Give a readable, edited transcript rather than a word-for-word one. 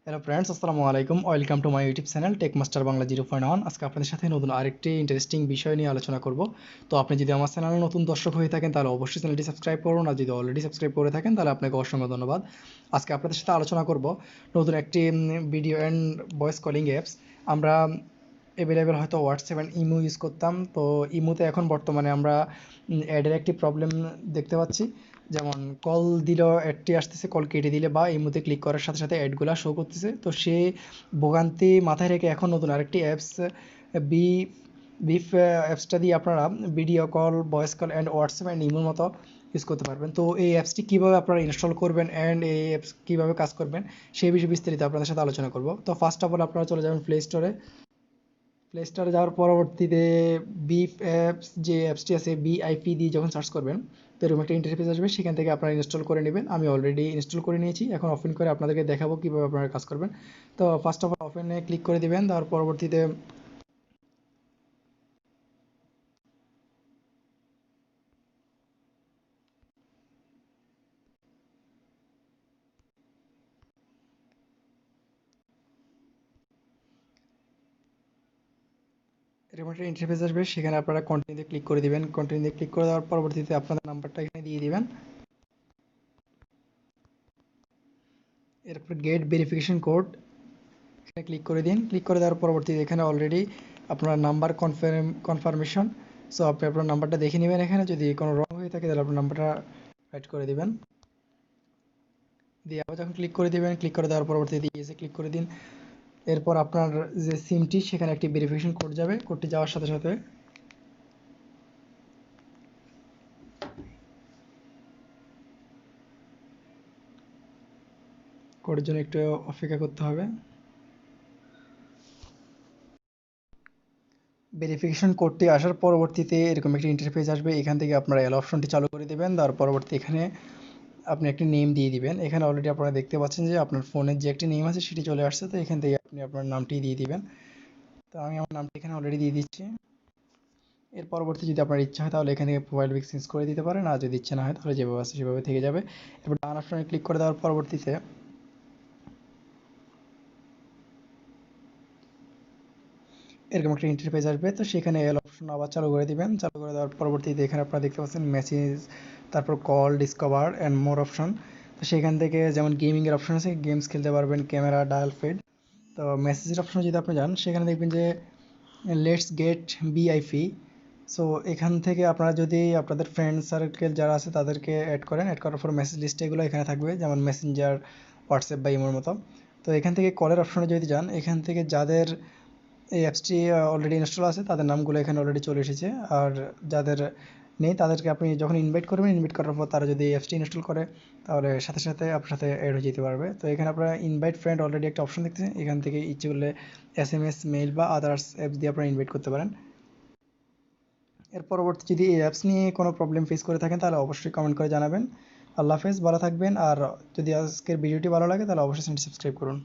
Hello friends, আসসালামু আলাইকুম। Welcome to my YouTube channel tech master Bangla 0.1। আজকে আপনাদের সাথে নতুন আরেকটি ইন্টারেস্টিং বিষয় নিয়ে আলোচনা করব। তো আপনি যদি আমার চ্যানেলে নতুন দর্শক হয়ে থাকেন তাহলে অবশ্যই চ্যানেলটি সাবস্ক্রাইব করুন, আর যদি অলরেডি সাবস্ক্রাইব করে থাকেন তাহলে আপনাকে অসংখ্য ধন্যবাদ। আজকে আপনাদের সাথে আলোচনা করব নতুন একটি video and voice calling apps. আমরা অ্যাভেলেবেল হয়তো হোয়াটসঅ্যাপ অ্যান্ড ইমো ইউজ করতাম, তো ইমোতে এখন বর্তমানে আমরা অ্যাডের একটি প্রবলেম দেখতে পাচ্ছি। যেমন কল দিলেও অ্যাডটি আসতেছে, কল কেটে দিলে বা ইমোতে ক্লিক করার সাথে সাথে অ্যাডগুলো শো করতেছে। তো সে ভোগান্তি মাথায় রেখে এখন নতুন আরেকটি অ্যাপস বি বিফ অ্যাপসটা দিয়ে আপনারা video call, voice call and WhatsApp and ইমোর মতো ইউজ করতে পারবেন। তো এই অ্যাপসটি কীভাবে আপনারা ইনস্টল করবেন অ্যান্ড এই অ্যাপস কীভাবে কাজ করবেন সেই বিষয়ে বিস্তারিত আপনাদের সাথে আলোচনা করব। তো ফার্স্ট অফ অল আপনারা চলে যাবেন প্লে স্টোরে যাওয়ার পরবর্তীতে বিপ অ্যাপস যে অ্যাপসটি আছে BIP দিয়ে যখন সার্চ করবেন তো এরকম একটা ইন্টারফেস আসবে, সেখান থেকে আপনারা ইনস্টল করে নেবেন। আমি অলরেডি ইনস্টল করে নিয়েছি, এখন ওপেন করে আপনাদেরকে দেখাবো কীভাবে আপনারা কাজ করবেন। তো ফার্স্ট অফ অল ওপেনে ক্লিক করে দিবেন, তার পরবর্তীতে এরকম একটা ইন্টারফেস আসবে, সেখানে আপনারা কন্টিনিউতে ক্লিক করে দিবেন। কন্টিনিউতে ক্লিক করে দেওয়ার পরবর্তীতে আপনাদের নাম্বারটা এখানে দিয়ে দিবেন। এরপর গেট ভেরিফিকেশন কোড এখানে ক্লিক করে দিন। ক্লিক করে দেওয়ার পরবর্তীতে এখানে অলরেডি আপনার নাম্বার কনফার্মেশন। সো আপনি আপনার নাম্বারটা দেখে নেবেন, এখানে যদি কোনো রং হয়ে থাকে তাহলে আপনার নাম্বারটা রাইট করে দিবেন। দিয়ে আবার যখন ক্লিক করে দিবেন, ক্লিক করে দেওয়ার পরবর্তীতে ইয়েসে ক্লিক করে দিন। এরপর আপনার যে সিমটি সেখানে একটি ভেরিফিকেশন কোড যাবে, কোডটি যাওয়ার সাথে সাথে কোডের জন্য একটু অপেক্ষা করতে হবে। ভেরিফিকেশন কোডটি আসার পরবর্তীতে এরকম একটি ইন্টারফেস আসবে, এখান থেকে আপনারা এল অপশনটি চালু করে দেবেন। তার পরবর্তী এখানে আপনি একটি নেম দিয়ে দিবেন। এখানে অলরেডি আপনারা দেখতে পাচ্ছেন যে আপনার ফোনের যে একটি নেম আছে সেটি চলে আসছে, তো এখান থেকে আপনি আপনার নামটি দিয়ে দিবেন। তো আমি আমার নামটি এখানে অলরেডি দিয়ে দিচ্ছি। এর পরবর্তী যদি আপনার ইচ্ছা হয় তাহলে এখান থেকে প্রোফাইল পিক চেঞ্জ করে দিতে পারেন, আর যদি ইচ্ছা না হয় তাহলে যেভাবে আছে সেভাবে থেকে যাবে। এরপর ডান অপশনে ক্লিক করে দেওয়ার পরবর্তীতে এরকম একটা ইন্টারফেস আসবে, তো সেখানে এল অপশন আবার চালু করে দিবেন। চালু করে দেওয়ার পরবর্তীতে এখানে আপনারা দেখতে পাচ্ছেন মেসেজ, তারপর call, discover and more option. তো সেখান থেকে যেমন গেমিংয়ের অপশন আছে, গেমস খেলতে পারবেন, ক্যামেরা, ডায়াল ফিড। তো মেসেজের অপশনে যদি আপনি যান সেখানে দেখবেন যে লেটস গেট BIP। সো এখান থেকে আপনারা যদি আপনাদের ফ্রেন্ড সার্কেল যারা আছে তাদেরকে অ্যাড করেন, অ্যাড করার পর মেসেজ লিস্টে এগুলো এখানে থাকবে, যেমন মেসেঞ্জার, হোয়াটসঅ্যাপ বা ইমোর মতো। তো এখান থেকে কলের অপশনে যদি যান, এখান থেকে যাদের এই অ্যাপসটি অলরেডি ইনস্টল আছে তাদের নামগুলো এখানে অলরেডি চলে এসেছে, আর যাদের নেই তাদেরকে আপনি যখন ইনভাইট করবেন, ইনভাইট করার পর তারা যদি অ্যাপসটি ইনস্টল করে তাহলে সাথে সাথে আপনার সাথে অ্যাড হয়ে যেতে পারবে। তো এখানে আপনারা ইনভাইট ফ্রেন্ড অলরেডি একটা অপশন দেখতেছেন, এখান থেকে ইচ্ছে করলে SMS, মেইল বা আদার্স অ্যাপস দিয়ে আপনারা ইনভাইট করতে পারেন। এর পরবর্তী যদি এই অ্যাপস নিয়ে কোনো প্রবলেম ফেস করে থাকেন তাহলে অবশ্যই কমেন্ট করে জানাবেন। আল্লাহ হাফেজ, ভালো থাকবেন। আর যদি আজকের ভিডিওটি ভালো লাগে তাহলে অবশ্যই চ্যানেলটি সাবস্ক্রাইব করুন।